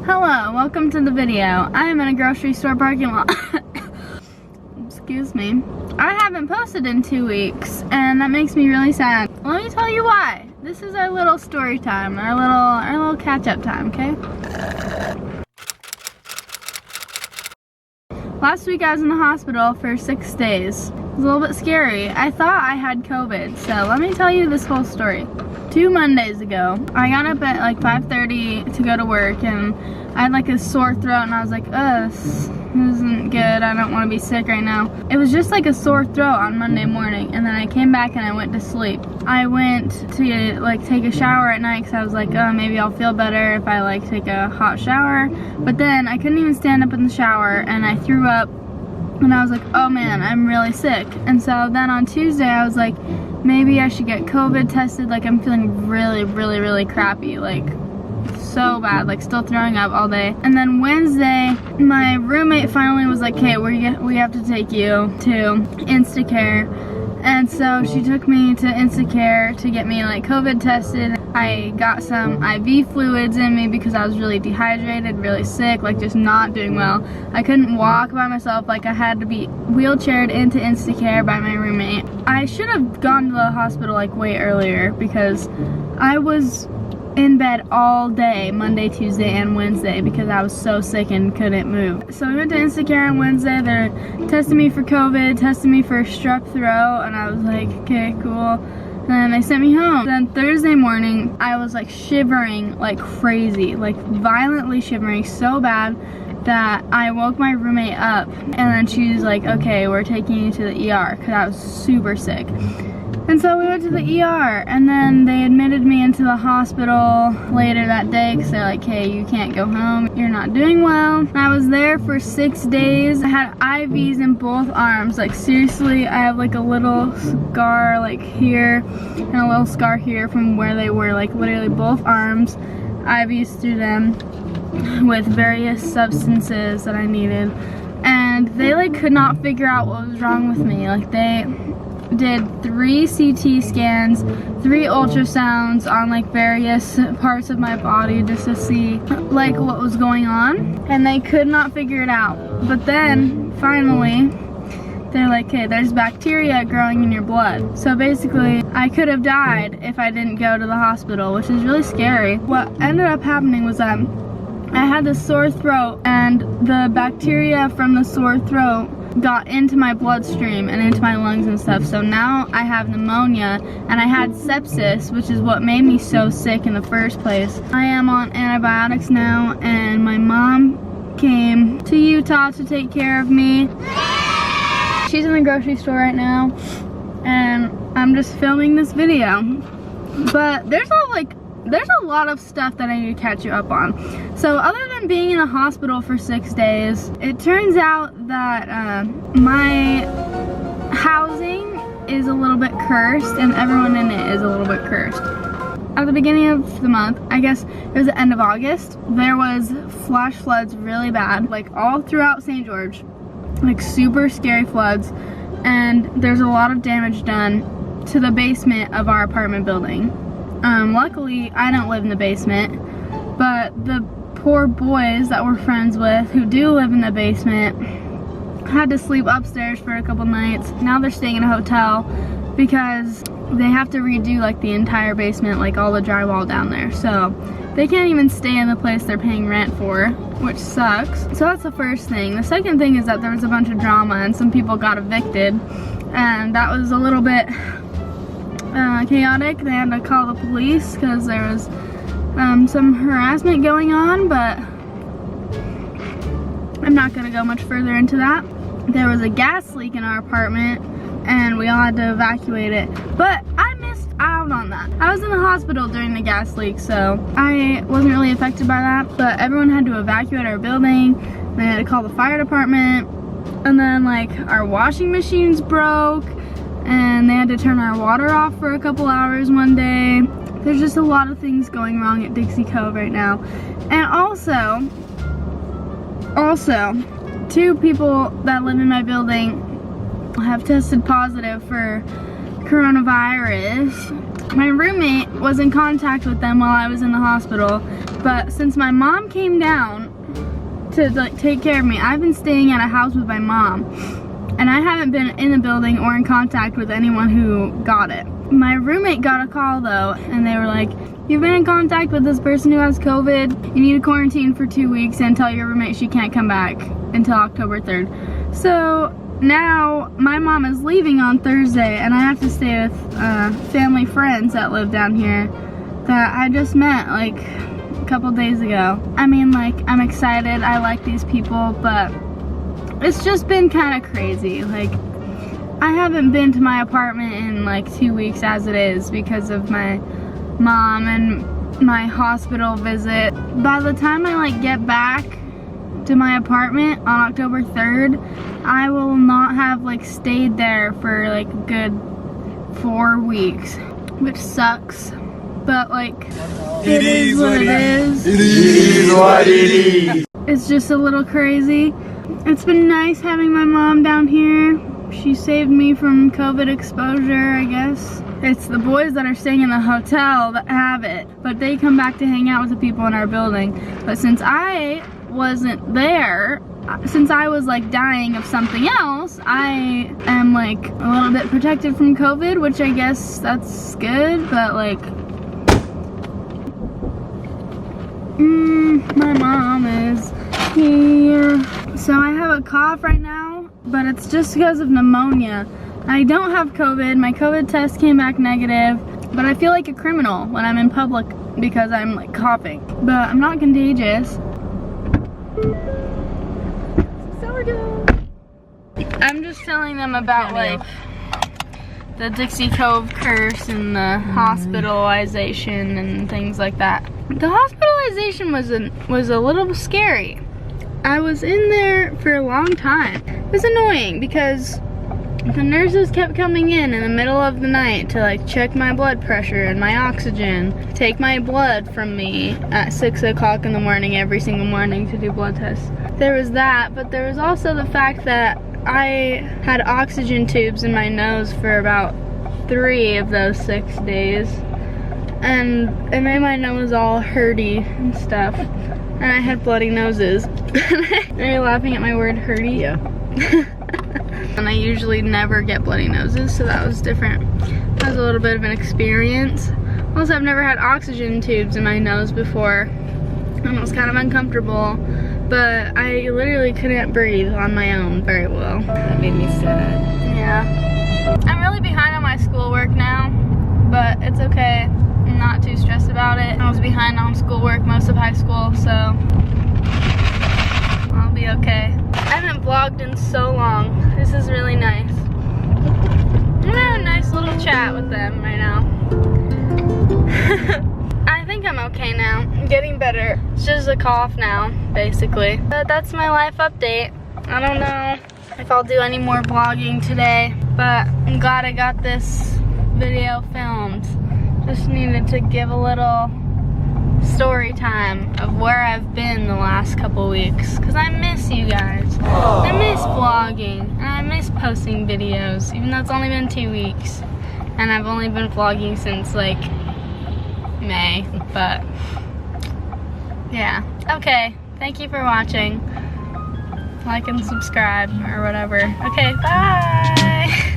Hello, welcome to the video. I am in a grocery store parking lot. Excuse me. I haven't posted in 2 weeks, and that makes me really sad. Let me tell you why. This is our little story time, our little catch-up time, okay? Last week I was in the hospital for 6 days. It was a little bit scary. I thought I had COVID, so let me tell you this whole story. 2 Mondays ago, I got up at like 5:30 to go to work, and I had like a sore throat, and I was like, this isn't good, I don't want to be sick right now. It was just like a sore throat on Monday morning, and then I came back and I went to sleep. I went to like take a shower at night because I was like, oh, maybe I'll feel better if I like take a hot shower. But then I couldn't even stand up in the shower, and I threw up, and I was like, oh man, I'm really sick. And so then on Tuesday I was like, maybe I should get COVID tested. Like, I'm feeling really crappy, like so bad, like still throwing up all day. And then Wednesday, my roommate finally was like, hey, we have to take you to Instacare. And so she took me to Instacare to get me like COVID tested. I got some IV fluids in me because I was really dehydrated, really sick, like just not doing well. I couldn't walk by myself, like I had to be wheelchaired into Instacare by my roommate. I should have gone to the hospital like way earlier because I was in bed all day, Monday, Tuesday, and Wednesday because I was so sick and couldn't move. So we went to Instacare on Wednesday. They're testing me for COVID, testing me for strep throat, and I was like, okay, cool. And then they sent me home. Then Thursday morning, I was like shivering like crazy, like violently shivering so bad that I woke my roommate up, and then she was like, okay, we're taking you to the ER because I was super sick. And so we went to the ER, and then they admitted me into the hospital later that day because they're like, hey, you can't go home, you're not doing well. I was there for 6 days. I had IVs in both arms, like seriously, I have like a little scar like here and a little scar here from where they were, like literally both arms, IVs through them with various substances that I needed. And they like could not figure out what was wrong with me. Like they did 3 CT scans, 3 ultrasounds on like various parts of my body just to see like what was going on, and they could not figure it out. But then finally they're like, hey, there's bacteria growing in your blood. So basically I could have died if I didn't go to the hospital, which is really scary. What ended up happening was that I had this sore throat, and the bacteria from the sore throat got into my bloodstream and into my lungs and stuff. So now I have pneumonia, and I had sepsis, which is what made me so sick in the first place. I am on antibiotics now, and my mom came to Utah to take care of me. She's in the grocery store right now, and I'm just filming this video. But there's a lot of stuff that I need to catch you up on. So other than being in the hospital for 6 days, it turns out that my housing is a little bit cursed, and everyone in it is a little bit cursed. At the beginning of the month, I guess it was the end of August, there was flash floods really bad, like all throughout St. George, like super scary floods, and there's a lot of damage done to the basement of our apartment building. Luckily, I don't live in the basement, but the poor boys that we're friends with who do live in the basement had to sleep upstairs for a couple nights. Now they're staying in a hotel because they have to redo like the entire basement, like all the drywall down there. So they can't even stay in the place they're paying rent for, which sucks. So that's the first thing. The second thing is that there was a bunch of drama and some people got evicted, and that was a little bit chaotic. They had to call the police because there was some harassment going on, but I'm not going to go much further into that. There was a gas leak in our apartment, and we all had to evacuate it, but I missed out on that. I was in the hospital during the gas leak, so I wasn't really affected by that, but everyone had to evacuate our building. They had to call the fire department, and then like our washing machines broke, and they had to turn our water off for a couple hours one day. There's just a lot of things going wrong at Dixie Cove right now. And also, 2 people that live in my building have tested positive for coronavirus. My roommate was in contact with them while I was in the hospital, But since my mom came down to like take care of me, I've been staying at a house with my mom. And I haven't been in the building or in contact with anyone who got it. My roommate got a call though, and they were like, you've been in contact with this person who has COVID. You need to quarantine for 2 weeks and tell your roommate she can't come back until October 3rd. So now my mom is leaving on Thursday, and I have to stay with family friends that live down here that I just met like a couple days ago. I mean, like, I'm excited. I like these people, but it's just been kind of crazy. Like, I haven't been to my apartment in like 2 weeks as it is because of my mom and my hospital visit. By the time I like get back to my apartment on October 3rd, I will not have like stayed there for like a good 4 weeks, which sucks. But like, it is what it is. It is what it is. It's just a little crazy. It's been nice having my mom down here. She saved me from COVID exposure, I guess. It's the boys that are staying in the hotel that have it, but they come back to hang out with the people in our building. But since I wasn't there, since I was like dying of something else, I am like a little bit protected from COVID, which I guess that's good, but like, my mom is here. So I have a cough right now, but it's just because of pneumonia. I don't have COVID. My COVID test came back negative, but I feel like a criminal when I'm in public because I'm like coughing. But I'm not contagious. Sourdough. I'm just telling them about like the Dixie Cove curse and the hospitalization and things like that. The hospitalization was a little scary. I was in there for a long time. It was annoying because the nurses kept coming in the middle of the night to like check my blood pressure and my oxygen, take my blood from me at 6 o'clock in the morning every single morning to do blood tests. There was that, but there was also the fact that I had oxygen tubes in my nose for about 3 of those 6 days. And it made my nose all hurty and stuff. And I had bloody noses. Are you laughing at my word hurty? Yeah. And I usually never get bloody noses, so that was different. That was a little bit of an experience. Also, I've never had oxygen tubes in my nose before, and it was kind of uncomfortable, but I literally couldn't breathe on my own very well. That made me sad. Yeah. I'm really behind on my schoolwork now, but it's okay. I'm not too stressed about it. I was behind on schoolwork most of high school, so I'll be okay. I haven't vlogged in so long. This is really nice. I'm gonna have a nice little chat with them right now. I think I'm okay now. I'm getting better. It's just a cough now, basically. But that's my life update. I don't know if I'll do any more vlogging today, but I'm glad I got this video filmed. Just needed to give a little story time of where I've been the last couple weeks, because I miss you guys. I miss vlogging, and I miss posting videos, even though it's only been 2 weeks, and I've only been vlogging since like May, but yeah. Okay, thank you for watching. Like and subscribe or whatever. Okay, bye!